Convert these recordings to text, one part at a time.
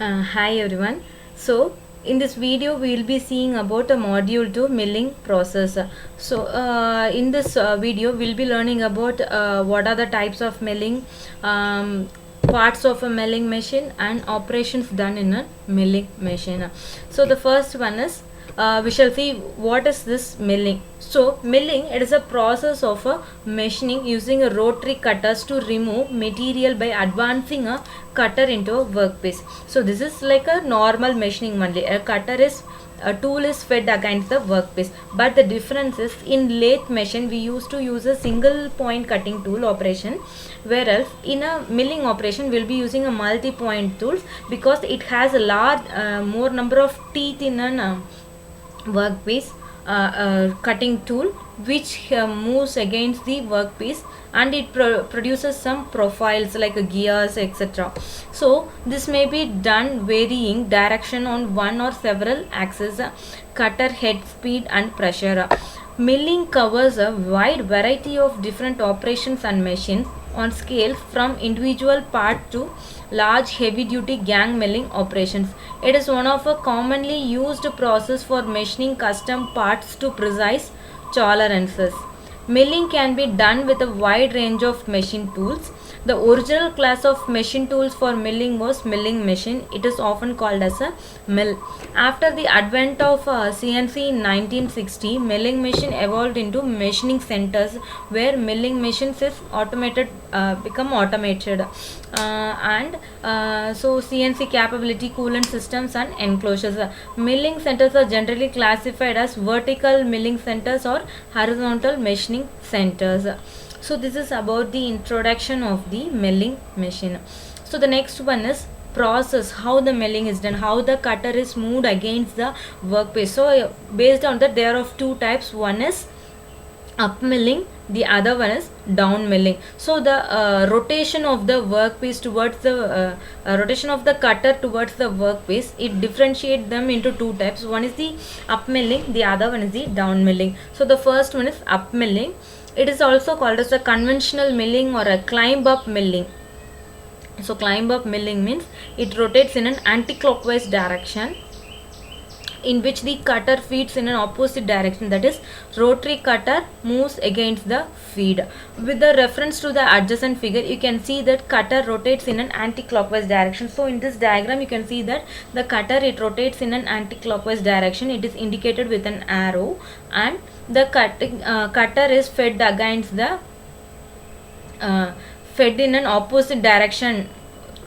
Hi everyone. So in this video we will be seeing about a module 2 milling process. In this video we'll be learning about what are the types of milling, parts of a milling machine and operations done in a milling machine. So the first one is we shall see what is this milling. So milling, it is a process of machining using a rotary cutters to remove material by advancing a cutter into a workpiece. So this is like a normal machining only. A tool is fed against the workpiece, but the difference is in lathe machine we used to use a single point cutting tool operation, whereas in a milling operation we'll be using a multi point tools because it has a large more number of teeth in an workpiece cutting tool which moves against the workpiece, and it produces some profiles like gears, etc. So this may be done varying direction on one or several axes, cutter head speed and pressure. Milling covers a wide variety of different operations and machines on scales from individual part to large heavy duty gang milling operations. It is one of a commonly used process for machining custom parts to precise tolerances. Milling can be done with a wide range of machine tools. The original class of machine tools for milling was milling machine. It is often called as a mill. After the advent of CNC in 1960, milling machine evolved into machining centers where milling machines is become automated. So CNC capability, coolant systems and enclosures. Milling centers are generally classified as vertical milling centers or horizontal machining centers. So this is about the introduction of the milling machine. So the next one is process, how the milling is done, how the cutter is moved against the workpiece. So based on that there are two types. One is up milling, the other one is down milling. So the rotation of the workpiece towards the rotation of the cutter towards the workpiece, it differentiates them into two types. One is the up milling, the other one is the down milling. So the first one is up milling. It is also called as a conventional milling or a climb up milling. So climb up milling means it rotates in an anti-clockwise direction in which the cutter feeds in an opposite direction, that is rotary cutter moves against the feed. With the reference to the adjacent figure, you can see that cutter rotates in an anti-clockwise direction. So in this diagram you can see that the cutter, it rotates in an anti-clockwise direction. It is indicated with an arrow, and the cutter is fed against the fed in an opposite direction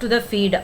to the feed.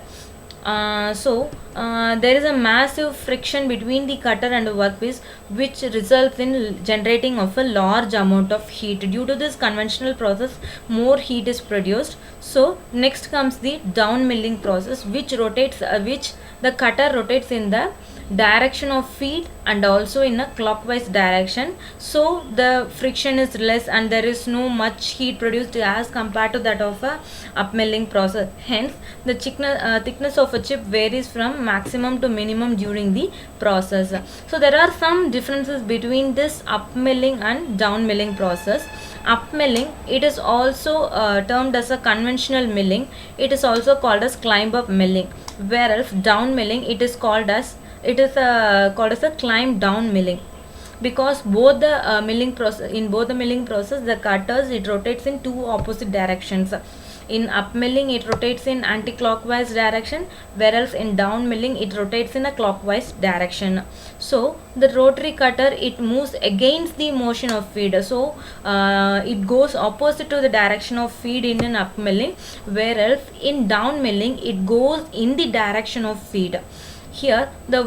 There is a massive friction between the cutter and the workpiece, which results in generating of a large amount of heat. Due to this conventional process, more heat is produced. So next comes the down milling process, which the cutter rotates in the direction of feed and also in a clockwise direction. So the friction is less and there is no much heat produced as compared to that of a up milling process. Hence the thickness of a chip varies from maximum to minimum during the process. So there are some differences between this up milling and down milling process. Up milling, it is also termed as a conventional milling. It is also called as climb up milling, whereas down milling, it is called as a climb down milling, because both the milling process, the cutters, it rotates in two opposite directions. In up milling it rotates in anti-clockwise direction, whereas in down milling it rotates in a clockwise direction. So the rotary cutter, it moves against the motion of feed. So it goes opposite to the direction of feed in an up milling, whereas in down milling it goes in the direction of feed. Here the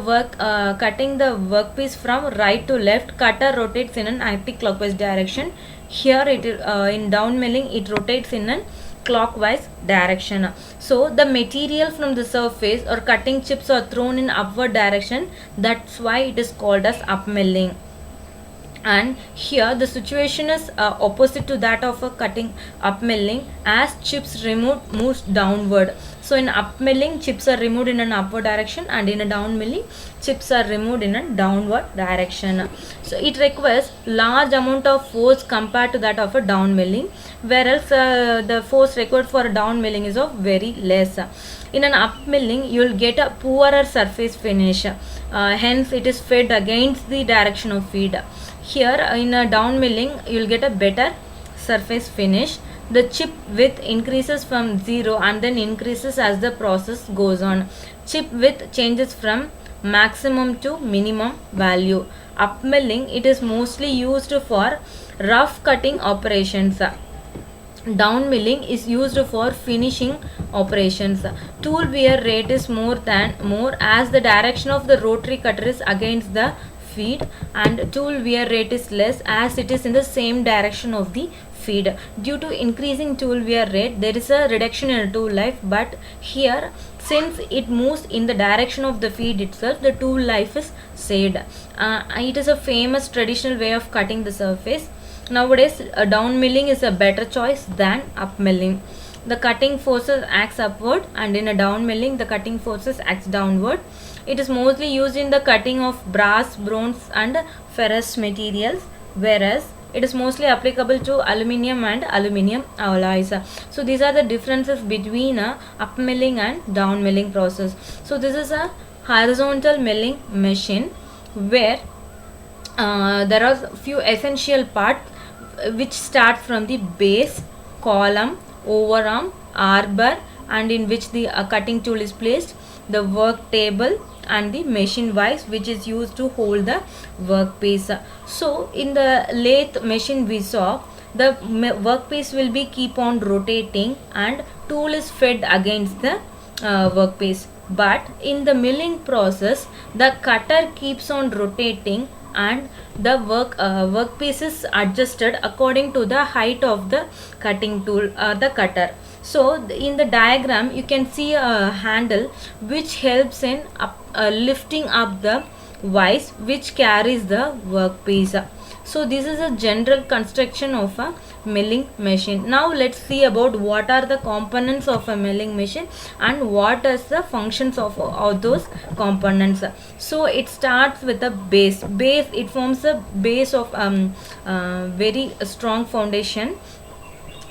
cutting the workpiece from right to left, cutter rotates in an anti-clockwise direction. Here in down milling it rotates in an clockwise direction. So the material from the surface or cutting chips are thrown in upward direction. That's why it is called as up milling. And here the situation is opposite to that of a cutting up milling, as chips removed moves downward. So in up milling, chips are removed in an upward direction, and in a down milling, chips are removed in a downward direction. So it requires large amount of force compared to that of a down milling, whereas the force required for a down milling is of very less. In an up milling, you will get a poorer surface finish. Hence, it is fed against the direction of feed. Here, in a down milling, you will get a better surface finish. The chip width increases from 0 and then increases as the process goes on. Chip width changes from maximum to minimum value. Up milling, it is mostly used for rough cutting operations. Down milling is used for finishing operations. Tool wear rate is more as the direction of the rotary cutter is against the feed, and tool wear rate is less as it is in the same direction of the feed. Due to increasing tool wear rate, there is a reduction in tool life, but here, since it moves in the direction of the feed itself, the tool life is saved. It is a famous traditional way of cutting the surface. Nowadays, down milling is a better choice than up milling. The cutting forces acts upward, and in a down milling, the cutting forces acts downward. It is mostly used in the cutting of brass, bronze and ferrous materials, whereas it is mostly applicable to aluminium and aluminium alloys. So these are the differences between a up milling and down milling process. So this is a horizontal milling machine where there are few essential parts which start from the base, column, overarm, arbor, and in which the cutting tool is placed, the work table, and the machine vise which is used to hold the workpiece. So in the lathe machine we saw, the workpiece will be keep on rotating and tool is fed against the workpiece. But in the milling process, the cutter keeps on rotating and the workpiece is adjusted according to the height of the cutting tool or the cutter. So in the diagram you can see a handle which helps in lifting up the vise which carries the workpiece. So this is a general construction of a milling machine. Now let's see about what are the components of a milling machine and what is the functions of those components. So it starts with a base. It forms a base of very strong foundation,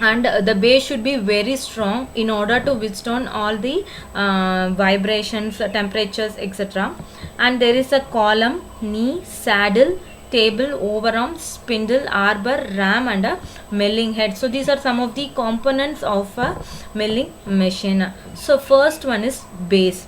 and the base should be very strong in order to withstand all the vibrations, temperatures, etc. And there is a column, knee, saddle, table, overarm, spindle, arbor, ram, and a milling head. So these are some of the components of a milling machine. So first one is base.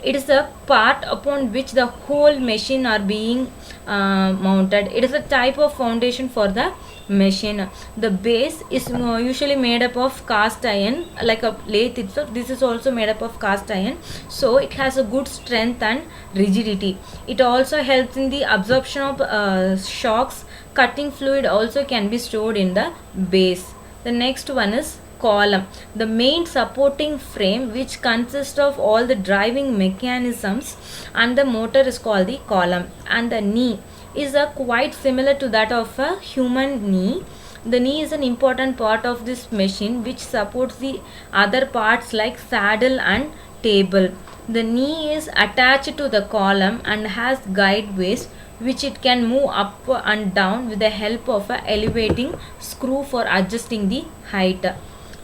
It is the part upon which the whole machine are being mounted. It is a type of foundation for the machine. The base is usually made up of cast iron, like a lathe itself. This is also made up of cast iron, so it has a good strength and rigidity. It also helps in the absorption of shocks. Cutting fluid also can be stored in the base. The next one is column, the main supporting frame which consists of all the driving mechanisms, and the motor is called the column. And the knee is quite similar to that of a human knee. The knee is an important part of this machine which supports the other parts like saddle and table. The knee is attached to the column and has guideways which it can move up and down with the help of a elevating screw for adjusting the height.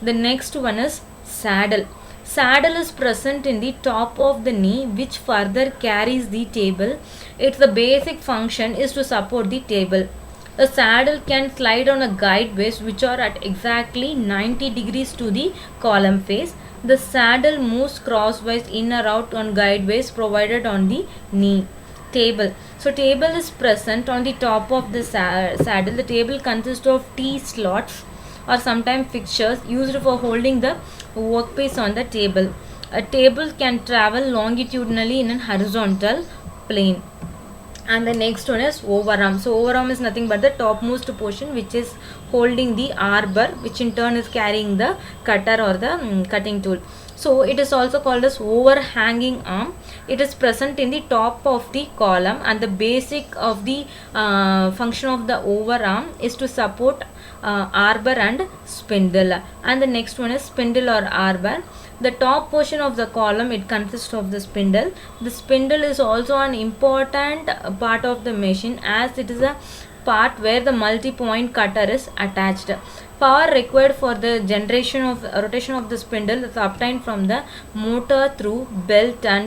The next one is saddle. Saddle is present in the top of the knee which further carries the table. Its the basic function is to support the table. The saddle can slide on a guideways which are at exactly 90 degrees to the column face. The saddle moves crosswise in or out on guideways provided on the knee. Table. So table is present on the top of the saddle. The table consists of T-slots or sometimes fixtures used for holding the workpiece on the table. A table can travel longitudinally in a horizontal plane. And the next one is overarm. So overarm is nothing but the topmost portion which is holding the arbor, which in turn is carrying the cutter or the cutting tool. So it is also called as overhanging arm. It is present in the top of the column, and the basic of the function of the overarm is to support arbor and spindle. And the next one is spindle or arbor. The top portion of the column, it consists of the spindle. The spindle is also an important part of the machine as it is a part where the multi-point cutter is attached. Power required for the generation of rotation of the spindle is obtained from the motor through belt and